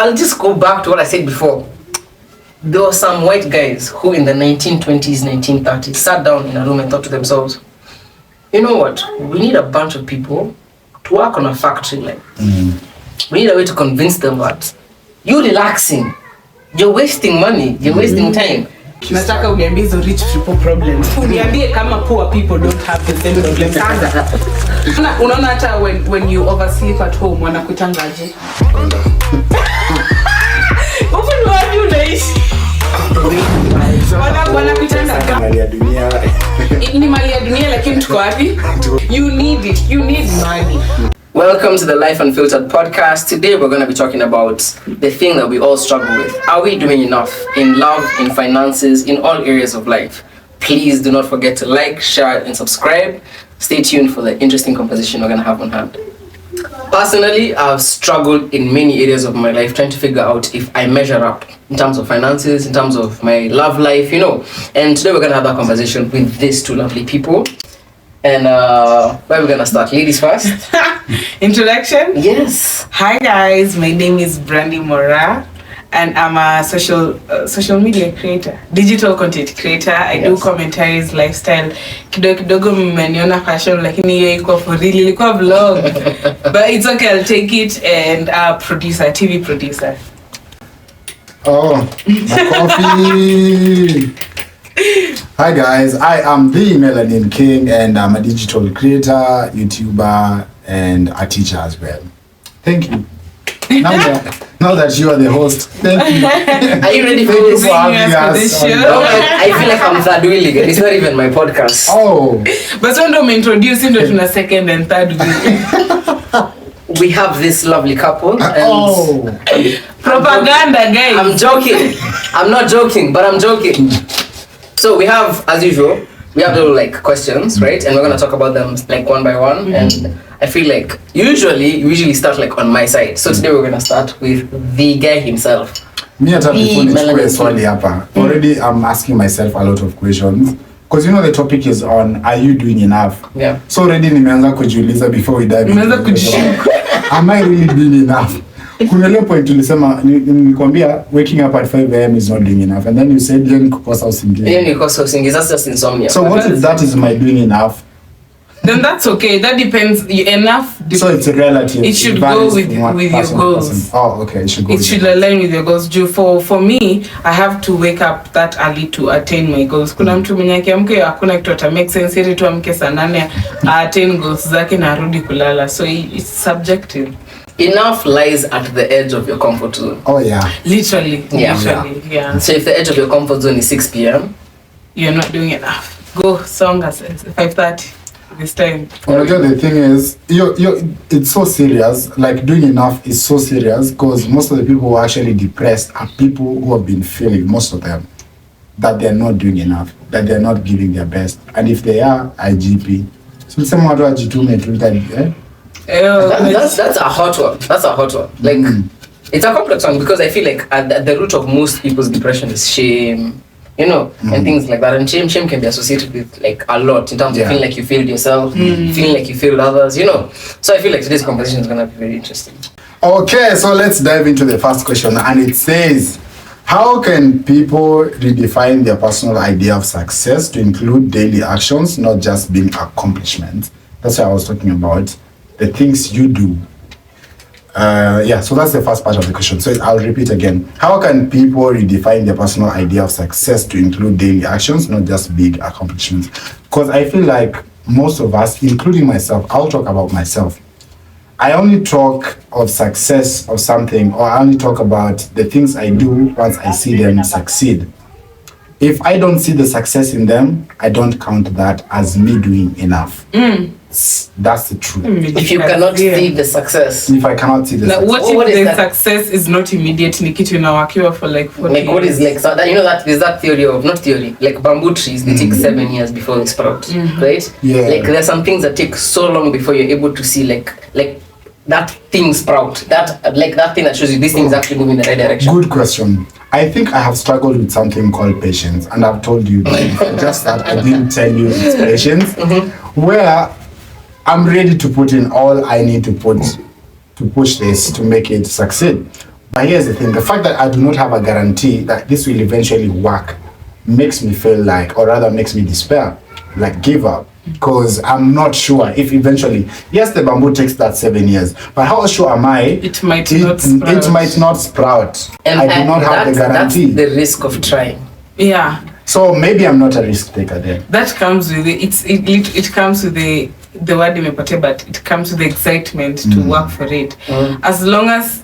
I'll just go back to what I said before. There were some white guys who in the 1920s, 1930s sat down in a room and thought to themselves, you know what? We need a bunch of people to work on a factory line. We need a way to convince them that you're relaxing, you're wasting money, you're wasting time. Nataka uniambie hizo rich people problems. Uniambie kama poor people don't have the same problems. Unaona hata when you oversleep at home wanakutangaje? Open wapi unaishi? Wanakutangaje? Mali ya dunia. Ni mali ya dunia lakini tuko wapi? You need it. You need money. Welcome to the Life Unfiltered podcast. Today we're going to be talking about the thing that we all struggle with. Are we doing enough in love, in finances, in all areas of life? Please do not forget to like, share, and subscribe. Stay tuned for the interesting conversation we're going to have on hand. Personally, I've struggled in many areas of my life trying to figure out if I measure up in terms of finances, in terms of my love life, And today we're going to have that conversation with these two lovely people. And where are we gonna start? Ladies first. Introduction? Yes. Hi guys, my name is Brandy Mora and I'm a social media creator, digital content creator. I do commentaries, lifestyle. Kidogo mmeniona fashion lakini hiyo iko for real, ilikuwa vlog. But it's okay, I'll take it, and producer, TV producer. Oh, my coffee. Hi guys, I am the Melanin King and I'm a digital creator, YouTuber, and a teacher as well. Thank you. Now that you are the host, thank you. Are you ready for this? No, I feel like I'm third wheeling. It's not even my podcast. Oh. But when I'm introducing to second and third wheel. We have this lovely couple. And propaganda, guys. I'm joking. I'm not joking, but I'm joking. So we have, as usual, little questions, right? And we're gonna talk about them one by one. And I feel like we usually start on my side. So today we're gonna start with the guy himself. Me hata before nichukue swali hapa. Already I'm asking myself a lot of questions. Because the topic is on, are you doing enough? Yeah. So already nimeanza kujiuliza before we dive into am I really doing enough? Kuna leo point tulisema nilikwambia waking up at 5 a.m. is not doing enough, and then you said then kukosa usingizi. Yeah, kukosa usingizi, that's just insomnia. So what if that is my doing enough? Then that's okay. That depends. Enough. So it's a relative. It should go with your goals. Oh, okay. It should go. It should align with your goals. For me, I have to wake up that early to attain my goals. Kuna mtu mwenye akiamka hakuna kitu ata make sense, ili tu amke saa 8 attain goals zake na arudi kulala. So it's subjective. Enough lies at the edge of your comfort zone. Oh yeah. Literally. Yeah. So if the edge of your comfort zone is 6 p.m, you're not doing enough. Go song at 5:30 this time. The thing is, it's so serious. Doing enough is so serious because most of the people who are actually depressed are people who have been feeling, most of them, that they're not doing enough, that they're not giving their best. And if they are, IGP. So someone who that's a hot one. It's a complex one because I feel like at the root of most people's depression is shame, and things like that. And shame can be associated with a lot in terms of feeling like you failed yourself, feeling like you failed others, So I feel like today's conversation is gonna be very interesting. Okay, so let's dive into the first question, and it says, how can people redefine their personal idea of success to include daily actions, not just being accomplishments? That's what I was talking about. The things you do. So that's the first part of the question. So I'll repeat again. How can people redefine their personal idea of success to include daily actions, not just big accomplishments? Because I feel like most of us, including myself, I'll talk about myself. I only talk of success of something, or I only talk about the things I do once I see them succeed. If I don't see the success in them, I don't count that as me doing enough. That's the truth. If you cannot see the success. If I cannot see the success. What if the success is not immediate? Nikitu inawakiwa for 40 what is so that that there's that theory of, not theory, bamboo trees, they take 7 years before they sprout, right? Yeah. There's some things that take so long before you're able to see that thing sprout. That thing that shows you this thing is actually moving in the right direction. Good question. I think I have struggled with something called patience, and I've told you just that I didn't tell you it's patience, where I'm ready to put in all I need to put to push this to make it succeed. But here's the thing, the fact that I do not have a guarantee that this will eventually work makes me feel like, or rather makes me despair, like give up. Because I'm not sure if eventually, yes, the bamboo takes that 7 years, but how sure am I it might not sprout? It might not sprout. And I do not have the guarantee. That's the risk of trying. Yeah. So maybe I'm not a risk taker then. That comes with it comes with the word imepotea, but it comes with the excitement to work for it. As long as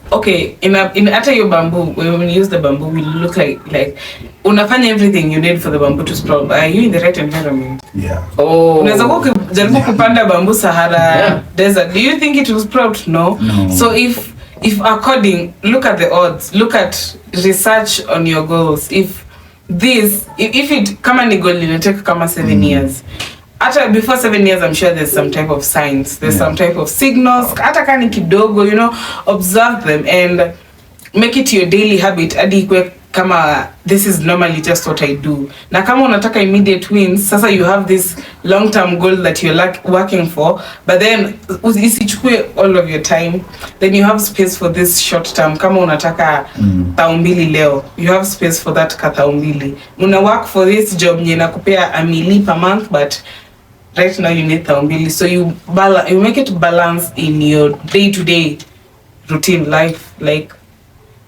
in hata your bamboo, when we use the bamboo, we look like unafanya everything you need for the bamboo to sprout. But are you in the right environment? Yeah. Unaweza kujaribu kupanda bamboo Sahara desert. Do you think it will sprout? No. So if according, look at the odds, look at research on your goals. If it kama ni goal inateka kama 7 years. After before 7 years, I'm sure there's some type of signs. There's some type of signals. Hata kani kidogo, observe them and make it your daily habit. Adi ikwe kama this is normally just what I do. Na kama unataka immediate wins, sasa you have this long-term goal that you're working for, but then isichukue all of your time. Then you have space for this short-term. Kama unataka taumbili leo, you have space for that kataumbili. Una work for this job nye nakupea a mili per month, but right now you need taumbili. So you make it balance in your day-to-day routine life, like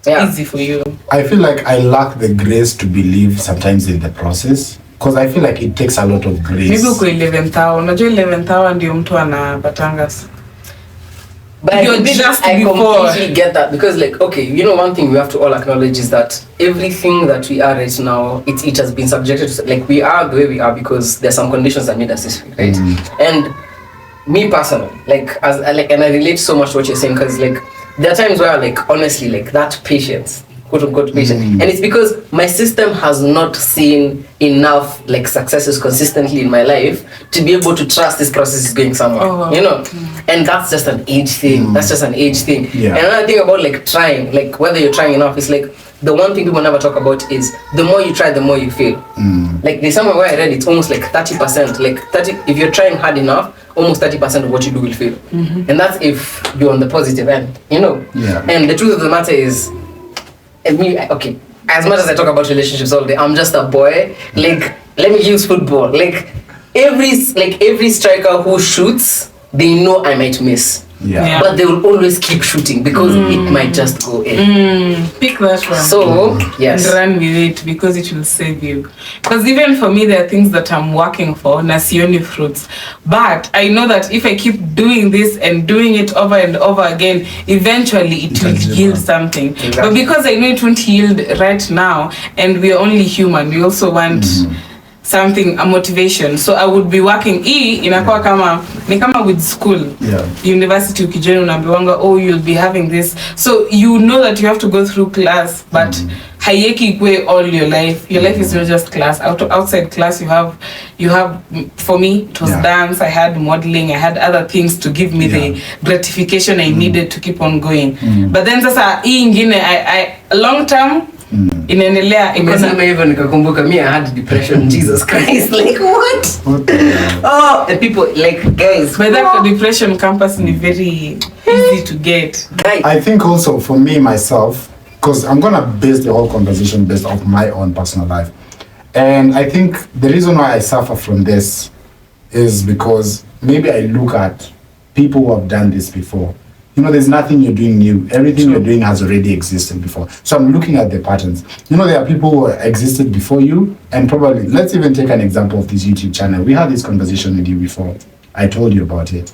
easy for you. I feel like I lack the grace to believe sometimes in the process, because I feel like it takes a lot of grace. Maybe uko 11th hour. Unajua 11th hour ndio mtu anapatanga. But I completely get that, because one thing we have to all acknowledge is that everything that we are right now, it has been subjected to, we are the way we are because there's some conditions that made us this way, right? And me personally, and I relate so much to what you're saying, because there are times where honestly that patience, quote unquote patience, and it's because my system has not seen enough successes consistently in my life to be able to trust this process is going somewhere, and that's just an age thing. That's just an age thing. And another thing about trying, whether you're trying enough, is the one thing people never talk about is the more you try, the more you fail. There's somewhere where I read it's almost 30%. 30, if you're trying hard enough, almost 30% of what you do will fail. And that's if you're on the positive end, And the truth of the matter is, as much as I talk about relationships all day, I'm just a boy. Let me use football. Every striker who shoots, they know I might miss. But they will always keep shooting because it might just go in. Pick that one. So, yes. And run with it because it will save you. Because even for me, there are things that I'm working for, na sioni fruits. But I know that if I keep doing this and doing it over and over again, eventually it will yield something. Exactly. But because I know it won't yield right now, and we are only human, we also want something, a motivation. So I would be working inakuwa kama with school, university ukijoin unaambiwanga you'll be having this, so you know that you have to go through class, but haieki ikue all your life. Your life is not just class. Outside class you have for me it was dance, I had modeling, I had other things to give me the gratification I needed to keep on going. But then sasa ingine I long term inaendelea imesema hivyo nikakumbuka me I had depression. Jesus Christ, what? And people guys, by that depression campus is very easy to get. I think also for me myself, because I'm gonna base the whole conversation based off my own personal life, and I think the reason why I suffer from this is because maybe I look at people who have done this before. There's nothing you're doing new. Everything you're doing has already existed before. So I'm looking at the patterns. There are people who existed before you, and probably, let's even take an example of this YouTube channel. We had this conversation with you before. I told you about it.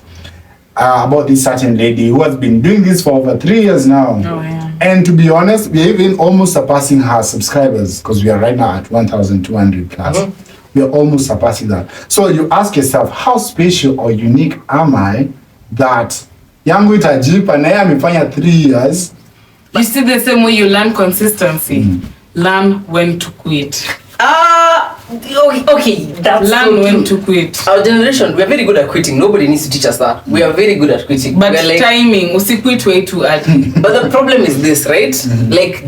About this certain lady who has been doing this for over 3 years now. And to be honest, we're even almost surpassing her subscribers, because we are right now at 1,200 plus. We are almost surpassing that. So you ask yourself, how special or unique am I that yangu itajipa na yeye amefanya 3 years? You see, the same way you learn consistency, learn when to quit. Okay, that's learn so when to quit. Our generation, we're very good at quitting. Nobody needs to teach us that. We are very good at quitting. But timing, usiquit way too early. But the problem is this, right?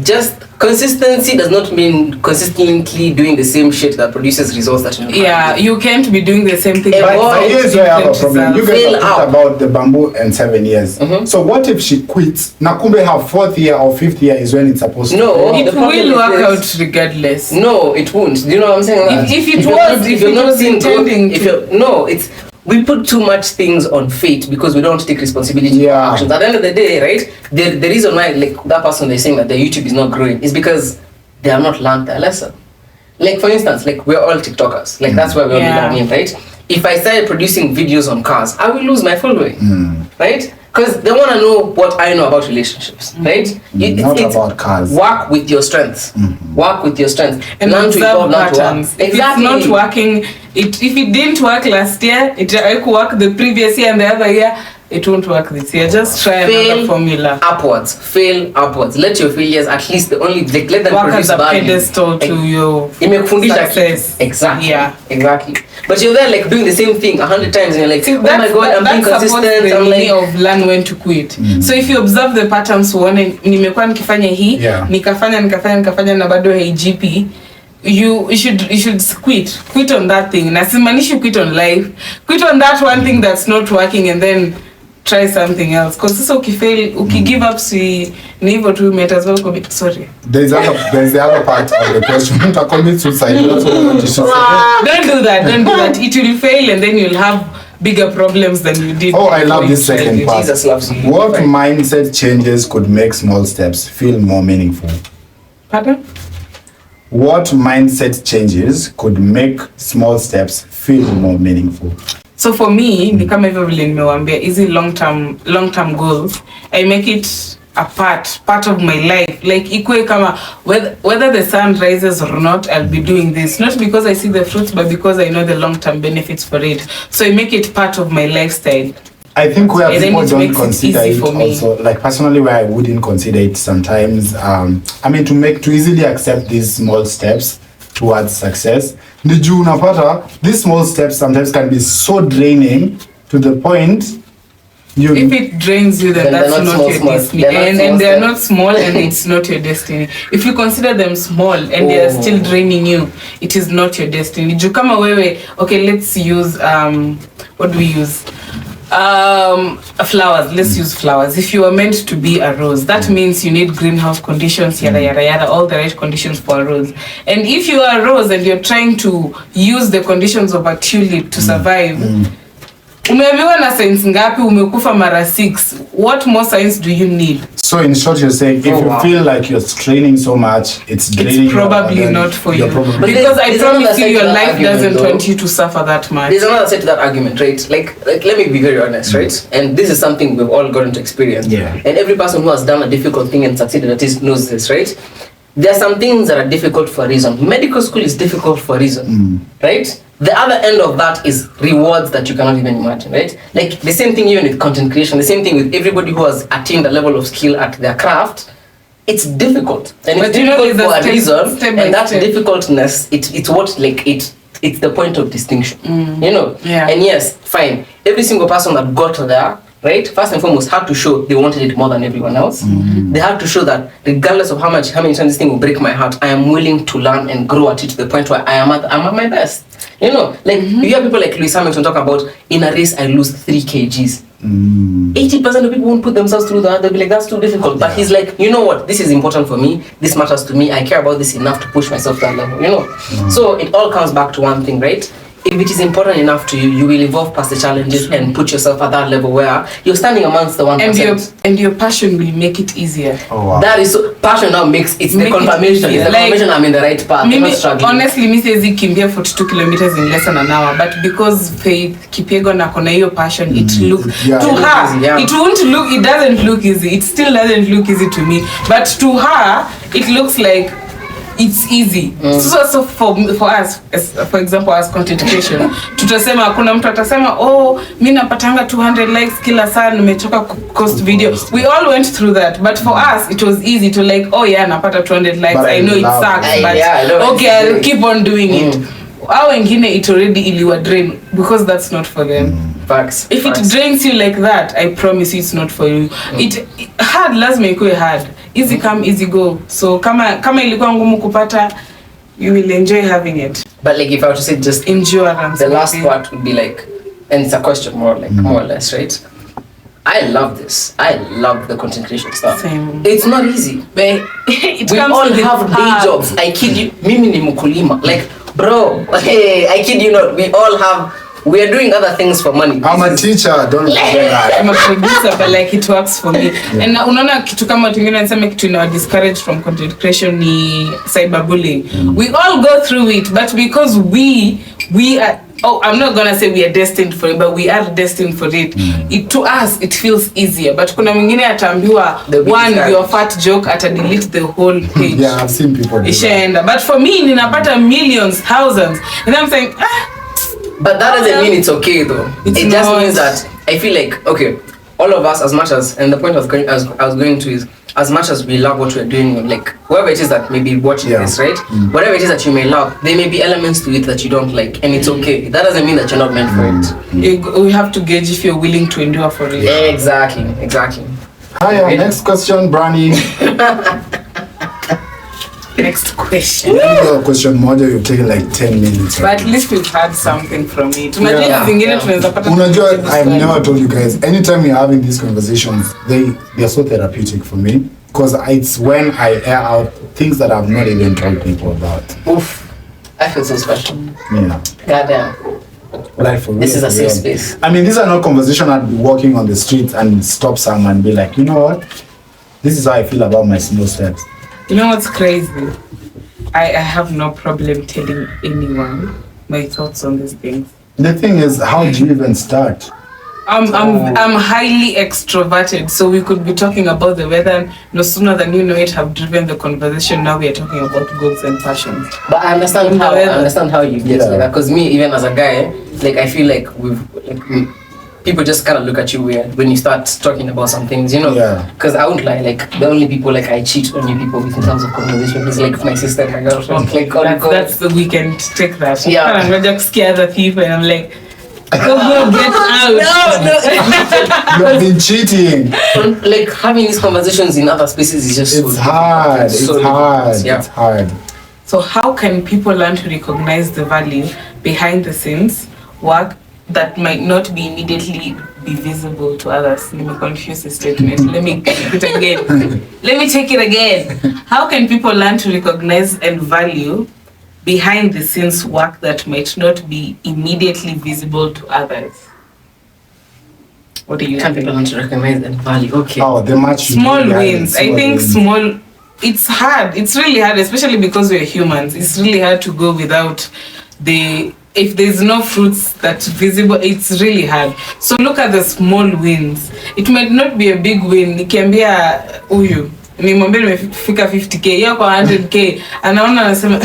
Just consistency does not mean consistently doing the same shit that produces results that you know. Yeah, you can't be doing the same thing. But here's where I have a problem. You guys Fail have talked out. about the bamboo and 7 years. So what if she quits? Nakumbe her 4th year or 5th year is when it's supposed to. No. It The problem will is work this. out regardless. No, it won't. Do you know what I'm saying? If it you're was- not- if you're it not was seeing growth, intending if to- you're no, it's we put too much things on fate because we don't take responsibility for Yeah. our actions. At the end of the day, right? The reason why like that person they're saying that their YouTube is not growing is because they have not learned their lesson. Like for instance, like we're all TikTokers. Like that's why we all Yeah. learn, right? If I started producing videos on cars, I will lose my following, right? Because they want to know what I know about relationships, right? Not about cars. Work with your strengths. Work with your strengths. And learn to observe evolve, learn to patterns. work. If it's not working, if it didn't work last year, it will work the previous year and the other year, it won't work this year. Just try another formula. Upwards. Fail upwards. Let your failures at least the only like, let them Work produce as a value. pedestal to your Imekufundisha success. Exactly. Yeah. Exactly. But you're there like doing the same thing 100 times and you're like, See, oh my god, I'm being that supports consistent. the I'm meaning like, of learn when to quit. So if you observe the patterns uone nimekuwa nikifanya hii, Yeah. nikafanya na bado haijipi, you should quit on that thing. Na simaanishi quit on life. Quit on that one thing that's not working and then try something else. Because sasa ukifail, ukigive up si ni hivyo tu might as well commit. Sorry. There's the other part of the question. To commit suicide. That's what you should say. Don't do that. Don't do that. It will fail and then you'll have bigger problems than you did. Oh, I love before this you tried second it. part. Jesus loves you. What Right. mindset changes could make small steps feel more meaningful? Pardon? What mindset changes could make small steps feel more meaningful? So for me, ni kama hivyo vile nimewambia, hizi long term goals, I make it a part of my life. Like ikue kama whether the sun rises or not, I'll be doing this. Not because I see the fruits, but because I know the long term benefits for it. So I make it part of my lifestyle. I think where And then people it don't makes it consider easy it for me. also, like personally where I wouldn't consider it sometimes, I mean to easily accept these small steps towards success. Ni juu unapata, these small steps sometimes can be so draining to the point you... If it drains you, then Then they're that's not not your small. destiny. They're not And small they're steps. not small and it's not your destiny. If you consider them small and they are still draining you, it is not your destiny. Juu kama wewe, okay, let's use, what do we use? Flowers. Let's use flowers. If you are meant to be a rose, that means you need greenhouse conditions, yada yada yada, all the right conditions for a rose. And if you are a rose and you're trying to use the conditions of a tulip to survive, umeambiwa na science ngapi umekufa mara 6? What more science do you need? So in short, you're saying if you feel like you're straining so much, it's draining. It's probably not for you. Because I promise you, your life doesn't want you to suffer that much. There's another side to that argument, right? Like let me be very honest, right? And this is something we've all gotten to experience. Yeah. And every person who has done a difficult thing and succeeded at it knows this, right? There are some things that are difficult for a reason. Medical school is difficult for a reason, right? The other end of that is rewards that you cannot even imagine, right? Like the same thing even with content creation, the same thing with everybody who has attained a level of skill at their craft. It's difficult, and But it's you know, difficult there's for a a reason, step by and that step. difficultness, it's what like it's the point of distinction, you know. Yeah. And yes, fine. Every single person that got there, right, first and foremost, had to show they wanted it more than everyone else. They had to show that regardless of how many times this thing will break my heart, I am willing to learn and grow at it to the point where I'm at my best. You know, like you hear people like Lewis Hamilton talk about, in a race I lose 3 kgs. 80% of people won't put themselves through that. They'll be like, that's too difficult. But he's like, you know what? This is important for me. This matters to me. I care about this enough to push myself to that level. You know. So it all comes back to one thing, right? If it is important enough to you, you will evolve past the challenges and put yourself at that level where you're standing amongst the 1%. And your passion will make it easier. Oh, wow. That is so, passion now makes it's Make the it confirmation. easier. It's the Like, confirmation I'm in the right path. I'm not struggling. Honestly, me says he kimbia 42 kilometers in less than an hour, but because Faith Kipyego na kona hiyo passion, it look Yeah. to It her, easy, yeah. it doesn't look easy. It still doesn't look easy to me, but to her, it looks like it's easy. So for us, for example, as content creation, tutasema kuna mtu atasema, oh, mimi napatanga 200 likes kila saa, nimechoka post video. We all went through that, but for us it was easy to like, oh yeah, napata 200 likes. But I know it love sucks, it. but Yeah, I know okay, it's I'll great. keep on doing it. Au wengine it already iliwa drain because that's not for them. Facts. If it drains you like that, I promise you it's not for you. It hard lazima ikuwe hard. easy come easy go. So kama ilikuwa ngumu kupata, you will enjoy having it. But like if I were to say just endurance, the last part would be like, and it's a question more like more or less, right? I love this. I love the content creation stuff. Same. It's not easy. But we all have day jobs. I kid you. Mimi ni mkulima. Like, bro, hey, I kid you not. We are doing other things for money. I'm a teacher, don't forget that. I'm a producer, but like it works for me. Yeah. And unaona kitu kama watu wengine wanasema kitu ina discourage from content creation ni cyberbullying. We all go through it, but because we are, I'm not gonna say we are destined for it, but we are destined for it. To us, it feels easier. But kuna mwingine ataambiwa your fat joke delete the whole page. Yeah, I've seen people do that. But for me, ninapata millions, thousands. And I'm saying, But that doesn't mean it's okay though. It just means that I feel like, okay, all of us, as much as, and the point I was going to is, as much as we love what we're doing, like whoever it is that may be watching this, right? Whatever it is that you may love, there may be elements to it that you don't like, and it's okay. That doesn't mean that you're not meant for it. We have to gauge if you're willing to endure for it. Exactly. Hi, next question, Brani. Next question. Question moja, you've taken like 10 minutes. But at least we've had something from it. Unajua, I've never told you guys, anytime you're having these conversations, they're so therapeutic for me. Because it's when I air out things that I've not even told people about. Oof. I feel so special. Yeah. Goddamn. Like for real, this is a safe space. I mean, these are not conversations I'd be walking on the street and stop someone and be like, you know what? This is how I feel about my small steps. You know what's crazy? I have no problem telling anyone my thoughts on these things. The thing is, how do you even start? I'm highly extroverted, so we could be talking about the weather. No sooner than you know it, have driven the conversation. Now we are talking about goals and passions. But I understand how you get like that. Because me, even as a guy, like I feel like people just kind of look at you weird when you start talking about some things, you know? Because I won't lie, like the only people like I cheat on you people with in terms of conversation is like my sister and my girlfriend. Okay, like, that's the weekend. Take that. Yeah. I'm just scare the people and I'm like, go get out. No. You've been cheating. Like having these conversations in other spaces is just it's hard. It's hard. So how can people learn to recognize the value behind the scenes work that might not be immediately be visible to others? Let me confuse the statement. Let me take it again. Let me take it again. How can people learn to recognize and value behind the scenes work that might not be immediately visible to others? What do you think? People learn to recognize and value? Okay. Small wins. I think small. It's hard. It's really hard, especially because we're humans. It's really hard to go without if there's no fruits that's visible, it's really hard. So look at the small wins. It might not be a big win. Nikiambia huyu nimwambia nimefika 50k, yako 100k, anaona anasema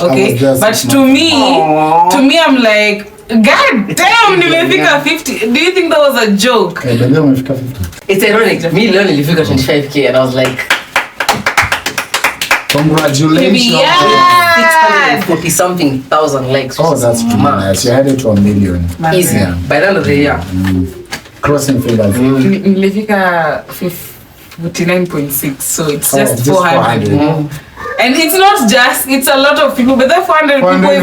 okay, but to me I'm like, god damn, nimefika 50. Do you think that was a joke? Okay, but then umefika 50. It's ironic. Me leo nilifika 25k and I was like, congratulations. 640 something thousand likes. Oh, that's true. Nice. You headed to 1 million. Easy. Yeah. By the end of the year. Crossing fingers. Nilifika 49.6, so it's just 400 more. And it's not just, it's a lot of people, but that 400 people is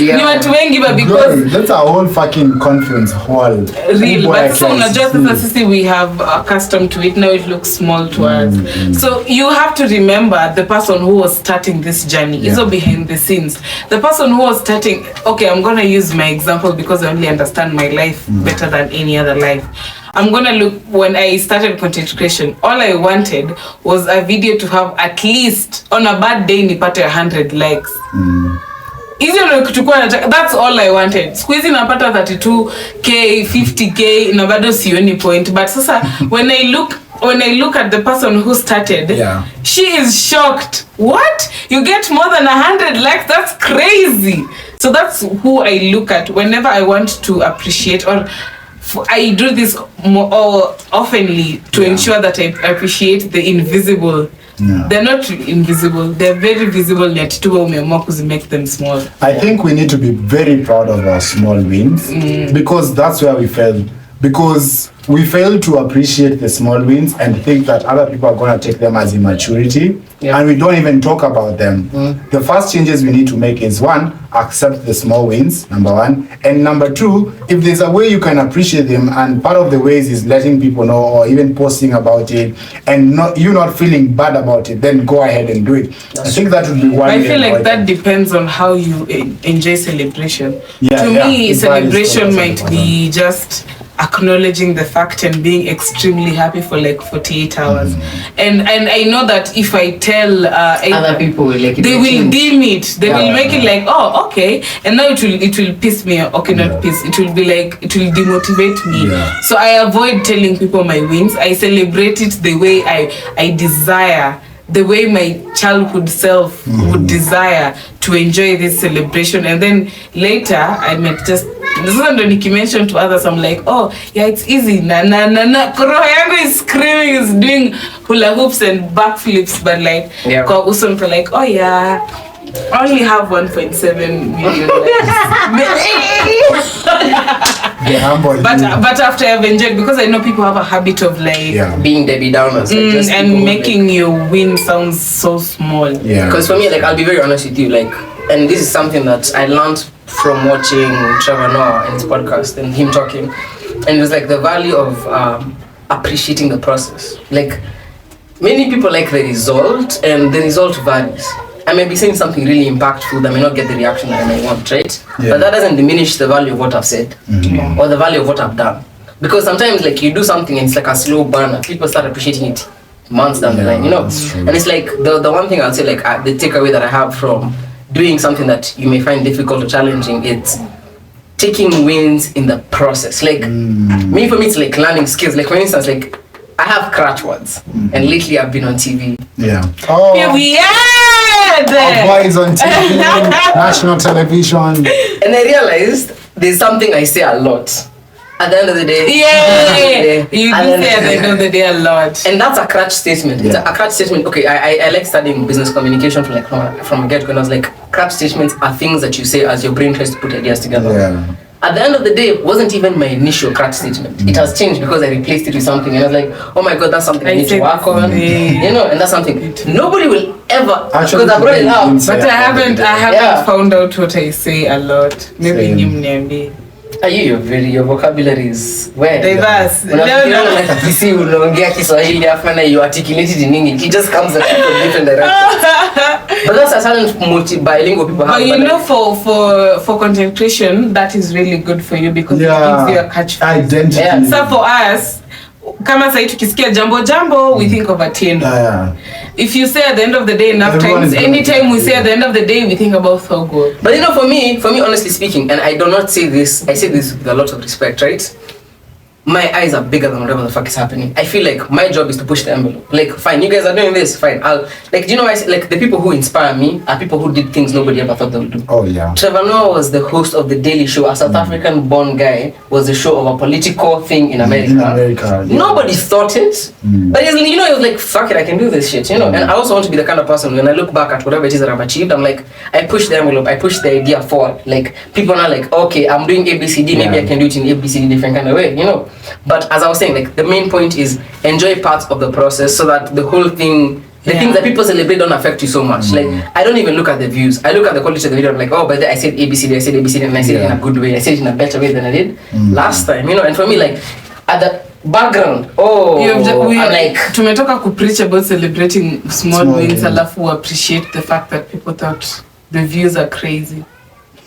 ni watu wengi, but because that's a whole fucking conference hall. Real, but so unajua sasa sisi we have accustomed to it, now it looks small to us. So you have to remember the person who was starting this journey is behind the scenes. The person who was starting, okay, I'm gonna use my example because I only understand my life better than any other life. I'm gonna look, when I started content creation, all I wanted was a video to have at least, on a bad day, nipate 100 likes. That's all I wanted. Squeezing napata 32k, 50k, na bado sioni point. But sasa, when I look at the person who started, she is shocked. What? You get more than 100 likes? That's crazy. So that's who I look at whenever I want to appreciate, or I do this more oftenly to ensure that I appreciate the invisible. They're not invisible, they're very visible, yet to make them small. I think we need to be very proud of our small wins, because that's where we failed. Because we fail to appreciate the small wins and think that other people are going to take them as immaturity, and we don't even talk about them. The first changes we need to make is, one, accept the small wins, number one, and number two, if there's a way you can appreciate them, and part of the ways is letting people know or even posting about it, and you not feeling bad about it, then go ahead and do it. I think that would be one. I feel like that depends on how you enjoy celebration. To me, celebration might be just acknowledging the fact and being extremely happy for like 48 hours. And I know that if I tell other people, like, they will deem it, they will make it like, oh, okay, and now it will piss me off. Okay, not piss, it will be like, it will demotivate me. So I avoid telling people my wins. I celebrate it the way I desire, the way my childhood self would desire to enjoy this celebration. And then later I might just, this is ndo nikimention to others, I'm like, oh yeah, it's easy, na roho yangu is screaming, is doing hula hoops and backflips, but like kwa uso niko like, oh yeah, I only have 1.7 million but after I've enjoyed, because I know people have a habit of like being Debbie Downers, like just and making your win sound so small. Because for me, like, I'll be very honest with you, like, and this is something that I learned from watching Trevor Noah and his podcast and him talking, and it was like the value of appreciating the process. Like, many people like the result, and the result varies. I may be saying something really impactful that may not get the reaction that I may want, right? But that doesn't diminish the value of what I've said or the value of what I've done. Because sometimes, like, you do something and it's like a slow burner. People start appreciating it months down the line, you know? And it's like, the one thing I'll say, like, the takeaway that I have from doing something that you may find difficult or challenging, it's taking wins in the process. Like, for me, it's like learning skills. Like, for instance, like, I have crutch words, and lately I've been on TV. Here we are! Boys on TV, national television. And I realized there's something I say a lot. At the end of the day, you do say at the end of the day a lot, and that's a crutch statement. It's a crutch statement. Okay, I like studying business communication from a get-go, and I was like, crutch statements are things that you say as your brain tries to put ideas together. At the end of the day, it wasn't even my initial crutch statement. It has changed because I replaced it with something, and I was like, oh my god, that's something I need to work on. You know, and that's something nobody will ever, because I brought it out. But I haven't found out what I say a lot. Maybe nimniambie. Your vocabulary is where? Diverse. Unaongea Kiswahili afu na you articulate it in English. It just comes at you from different directions. But that's a certain bilingual people have. But you know, for content creation, that is really good for you because it gives you a catch identity. So for us, kama sahi tukisikia jambo, we think of a tendo. If you say at the end of the day enough times, anytime we say at the end of the day, we think about Thogo. But you know, for me, honestly speaking, and I do not say this, I say this with a lot of respect, right? My eyes are bigger than whatever the fuck is happening. I feel like my job is to push the envelope. Like, fine, you guys are doing this, fine. I'll, like, do you know, like, the people who inspire me are people who did things nobody ever thought they would do. Oh, yeah. Trevor Noah was the host of The Daily Show. A South African-born guy was the show of a political thing in America. Nobody thought it. But, you know, he was like, fuck it, I can do this shit, you know? And I also want to be the kind of person, when I look back at whatever it is that I've achieved, I'm like, I push the envelope, I push the idea forward. Like, people are like, okay, I'm doing ABCD, maybe I can do it in ABCD different kind of way, you know? But as I was saying, like, the main point is enjoy parts of the process so that the whole thing, the things that people celebrate don't affect you so much. Like, I don't even look at the views. I look at the quality of the video. I'm like, oh, but I said ABCD, and I said it in a good way. I said it in a better way than I did last time, you know? And for me, like, at the background, I'm like, tumetoka kupreach about celebrating small wins, alafu appreciate the fact that people thought the views are crazy.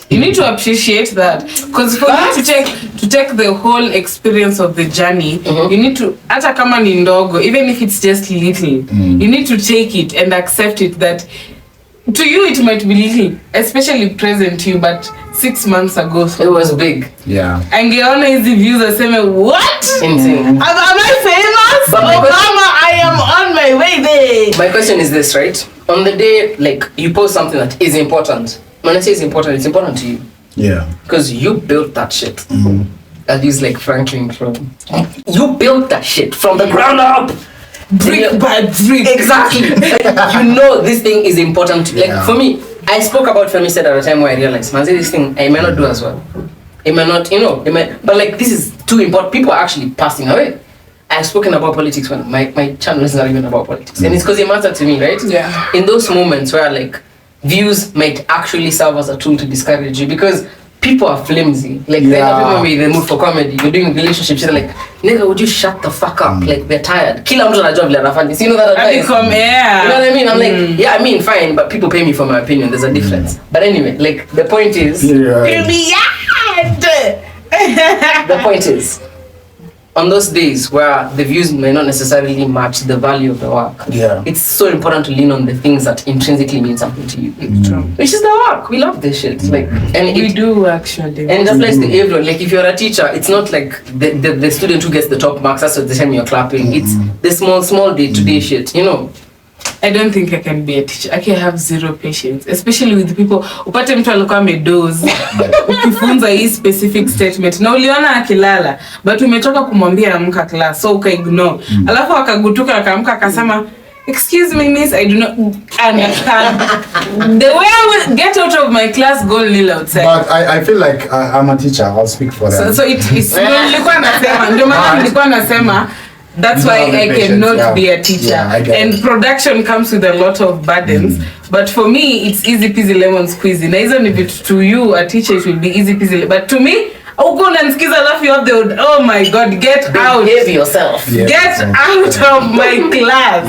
You need to appreciate that, because for you to take the whole experience of the journey, you need to, hata kama ni ndogo, even if it's just little, you need to take it and accept it that to you it might be little, especially present to you, but 6 months ago it was big. Angeona hizi views aseme, what? Insane. Am I famous? But Obama, I am on my way there. My question is this, right? On the day, like, you post something that is important. When I say it's important to you. Because you built that shit. I'll use like Franklin from. You built that shit from the ground up. Brick by brick. Exactly. Like, you know this thing is important. Like, for me, I spoke about Feminist at a time where I realized, man, this thing I may not do as well. It may not, you know, but like, this is too important. People are actually passing away. I've spoken about politics when my channel is not even about politics, and it's because it matters to me, right? Yeah. In those moments where like views might actually serve as a tool to discourage you, because people are flimsy. Like they're not even in the mood for comedy. You're doing relationships. They're like, nigga, would you shut the fuck up? Like they're tired. Kila mtu anajua vile anafanya. You know that advice? You know what I mean? I'm like, yeah, I mean, fine, but people pay me for my opinion. There's a difference. But anyway, like the point is, the point is, on those days where the views may not necessarily match the value of the work, it's so important to lean on the things that intrinsically mean something to you. Which is the work. We love this shit. Like, and we do actually. And it applies to everyone. Like, if you're a teacher, it's not like the student who gets the top marks, that's what the time you're clapping. It's the small day-to-day shit, you know. I don't think I can be a teacher. I can have zero patience, especially with people. Upate mtu alikuwa amedoze ukifunza hii specific statement na uliona akilala, but umetoka kumwambia amka class, so uka ignore. Alafu akagutuka akaamka akasema, excuse me miss, I do not understand. The way I will get out of my class, go kneel outside. But I feel like I'm a teacher. I'll speak for them. So it's nilikuwa nasema that's why I cannot be a teacher. And production comes with a lot of burdens. But for me, it's easy peasy lemon squeezy. Now, even if it's to you, a teacher, it will be easy peasy. But to me, oh, go and skiz, I love you. Oh my God, get out. Behave yourself. Get out of my class.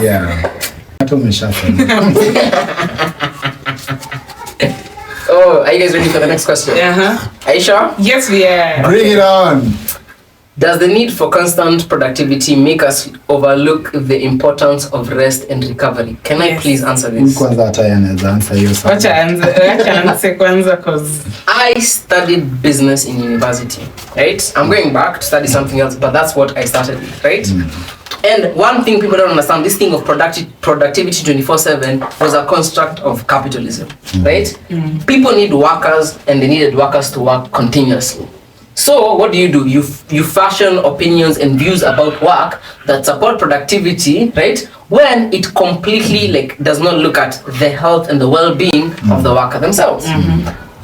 Oh, are you guys ready for the next question? Are you sure? Yes, we are. Bring it on. Does the need for constant productivity make us overlook the importance of rest and recovery? Can I please answer this? I studied business in university, right? I'm going back to study something else, but that's what I started with, right? And one thing people don't understand, this thing of productivity 24/7 was a construct of capitalism, right? People need workers, and they needed workers to work continuously. So what do? You fashion opinions and views about work that support productivity, right? When it completely does not look at the health and the well-being of the worker themselves.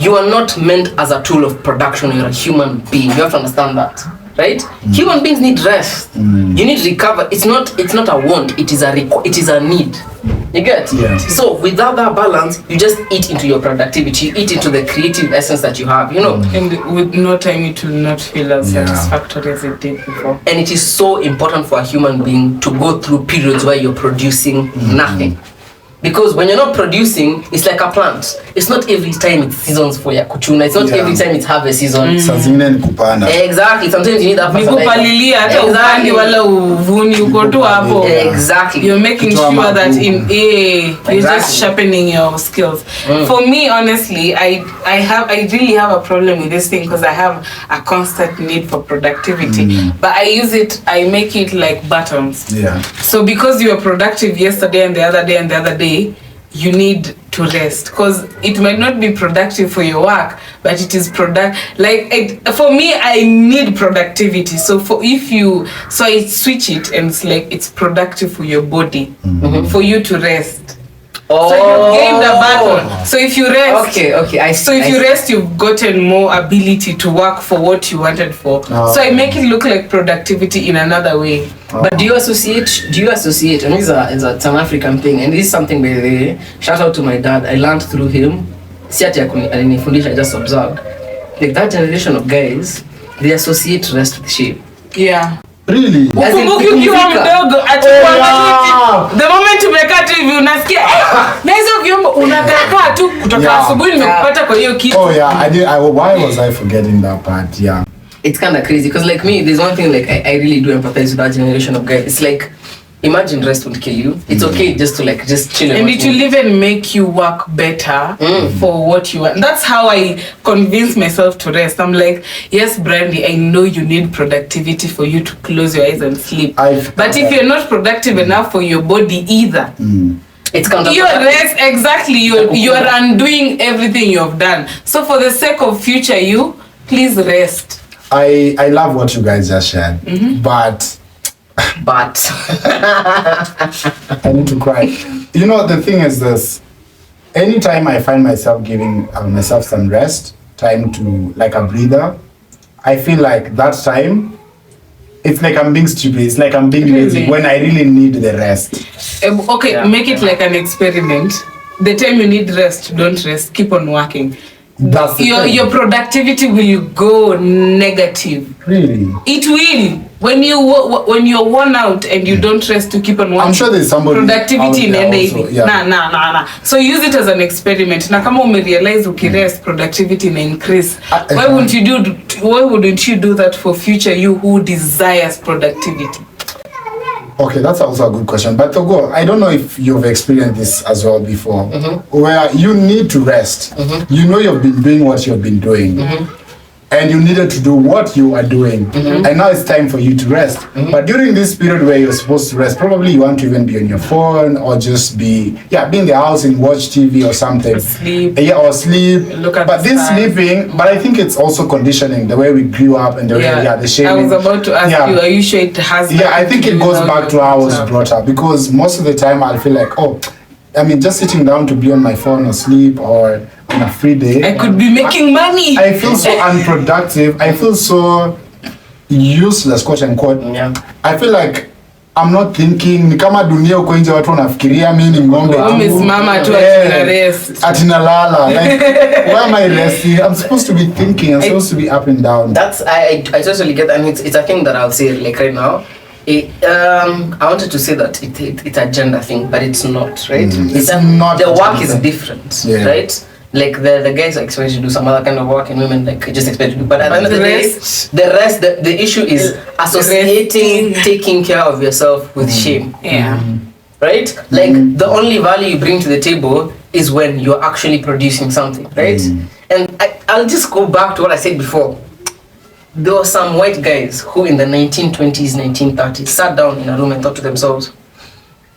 You are not meant as a tool of production. You're a human being. You have to understand that, right? Human beings need rest. You need recover. It's not a want. It is a need. You get? So without that balance, you just eat into your productivity, you eat into the creative essence that you have, you know. And with no time, it will not feel as satisfactory as it did before. And it is so important for a human being to go through periods where you're producing nothing. Because when you're not producing, it's like a plant. It's not every time it's seasons for your kuchuna. It's not every time it's harvest season. Exactly. Sometimes you need that Exactly. You're making sure that you're just sharpening your skills. For me, honestly, I really have a problem with this thing because I have a constant need for productivity. But I make it like buttons. So because you were productive yesterday and the other day and the other day, you need to rest because it might not be productive for your work, but it is for me, I need productivity. So I switch it and it's productive for your body, for you to rest. So you gave the button. So if you rest, if you rest, you've gotten more ability to work for what you wanted for. So I make it look like productivity in another way. But do you associate? And it's an African thing, and this is something by the way. Shout out to my dad. I learned through him. I just observed. Like that generation of guys, they associate rest with shape. Yeah. Really? Ukiwa mdogo the moment umekaa tu hivi unasikia na hizo vyombo unakaa tu kutoka asubuhi nimekupata kwa hiyo kitu. Oh yeah, why was I forgetting that part? Yeah. It's kind of crazy because like me, there's one thing I really do empathize with that generation of guys. It's like, imagine rest would kill you. It's okay just to just chill. And it will even make you work better for what you want. That's how I convince myself to rest. I'm like, yes, Brandy, I know you need productivity for you to close your eyes and sleep. But if you're not productive enough for your body either, it's counterproductive. Your rest, exactly. You're undoing everything you've done. So for the sake of future you, please rest. I love what you guys just shared, but I need to cry. You know, the thing is this. Anytime I find myself giving myself some rest, time to, like a breather, I feel like that time it's like I'm being stupid. It's like I'm being lazy when I really need the rest. Okay, make it like an experiment. The time you need rest, don't rest. Keep on working. That's the thing. Your productivity will go negative. Really? It will. When you're worn out and you don't rest to keep on working. I'm sure there's somebody productivity out there inaenda also, hivi. yeah. Nah. So use it as an experiment. Na kama umerealize ukirest productivity na increase. Why wouldn't you do that for future you who desires productivity? Okay, that's also a good question. But Togo, I don't know if you've experienced this as well before, where you need to rest. You know you've been doing what you've been doing. And you needed to do what you are doing. And now it's time for you to rest. But during this period where you're supposed to rest, probably you want to even be on your phone or just be in the house and watch TV or something. Sleep. Or sleep. Look at but the this stars. sleeping, but I think it's also conditioning, the way we grew up and the way, the shaming. I was about to ask you, are you sure it has... Yeah, I think it goes back to how I was brought up, because most of the time I'll feel like, just sitting down to be on my phone or sleep or on a free day, I could be making money. I feel so unproductive. I feel so useless, quote unquote. Yeah. I feel like I'm not thinking. Ni kama dunia uko nje watu wanafikiria mimi ni ng'ombe. Umesimama tu atina rest. Atina lala. Like, why am I resting? I'm supposed to be thinking. I'm supposed to be up and down. That's I totally get that, and it's a thing that I'll say like right now. I wanted to say that it's a gender thing, but it's not, right? It's not. The work is different, right? Like the guys are expected to do some other kind of work, and women like just expect to do. But at the end of the day, the issue is associating taking care of yourself with shame. Yeah. Right? Like the only value you bring to the table is when you're actually producing something, right? And I'll just go back to what I said before. There were some white guys who in the 1920s, 1930s sat down in a room and thought to themselves,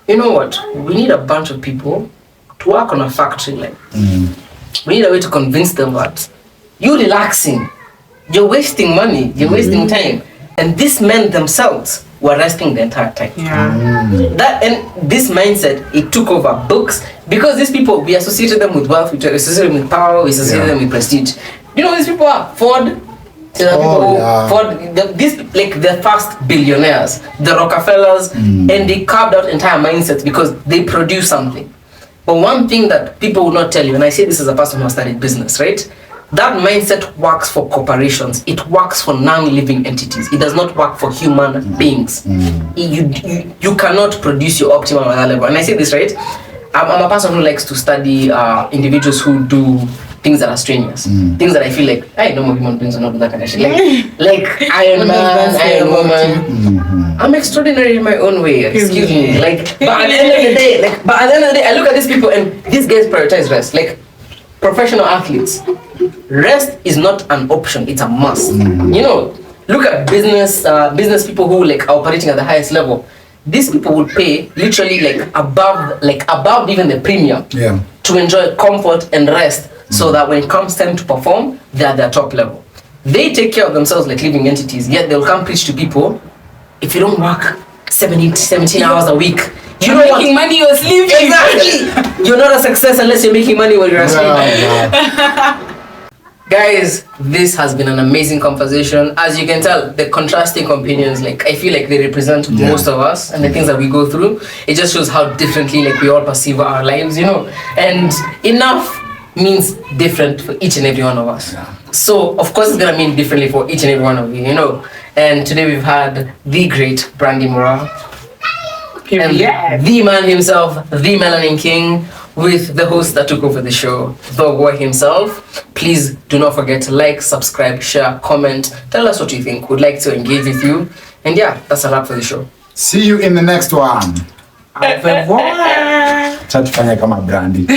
you know what, we need a bunch of people to work on a factory line. We need a way to convince them that you're relaxing, you're wasting money, you're wasting time. And these men themselves were resting the entire time. That and this mindset, it took over books, because these people, we associated them with wealth, we associated them with power, we associated them with prestige. You know who these people are? Ford. These like the first billionaires, the Rockefellers, and they carved out entire mindsets because they produce something. But one thing that people will not tell you, and I say this as a person who has studied business, right? That mindset works for corporations. It works for non-living entities. It does not work for human beings. You cannot produce your optimum at that level. And I say this, right? I'm a person who likes to study individuals who do things that are strenuous, things that I feel like normal human beings are not do that kind of shit. Like Iron Man, Iron Woman. I'm extraordinary in my own way. Excuse me. Like, but at the end of the day, I look at these people and these guys prioritize rest. Like professional athletes, rest is not an option; it's a must. You know, look at business people who like are operating at the highest level. These people would pay literally like above even the premium to enjoy comfort and rest. So that when it comes time to perform, they're at their top level. They take care of themselves like living entities, yet they'll come preach to people, if you don't work 17 hours a week, you're not making money, you're sleeping. Exactly. You're not a success unless you're making money while you're sleeping. Guys, this has been an amazing conversation. As you can tell, the contrasting opinions, like I feel like they represent most of us and the things that we go through. It just shows how differently like we all perceive our lives, you know. And enough means different for each and every one of us. So of course it's gonna mean differently for each and every one of you, you know. And today we've had the great Brandy Mora, and the man himself, the Melanin King, with the host that took over the show, the boy himself. Please do not forget to like, subscribe, share, comment, tell us what you think. We'd like to engage with you. And yeah, that's a wrap for the show. See you in the next one. Au revoir. Chat fanya kama Brandy.